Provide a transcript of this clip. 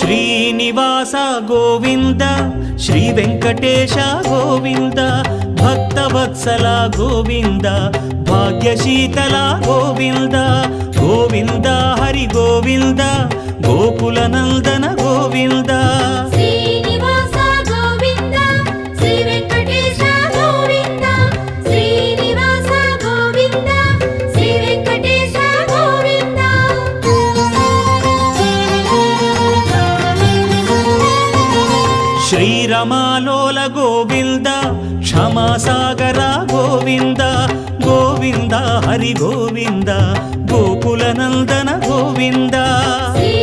Srinivasa Govinda Shri Venkatesha Govinda Bhaktavatsala Govinda భాగ్యశీతల Govinda Govinda Hari Govinda Gokula Nandana Govinda Srinivasa Govinda Shri Venkatesha Govinda Srinivasa Govinda Shri Venkatesha Govinda శ్రీరమాలోల Govinda క్షమాసాగర Govinda Govinda Hari Govinda Gokula Nandana Govinda Shri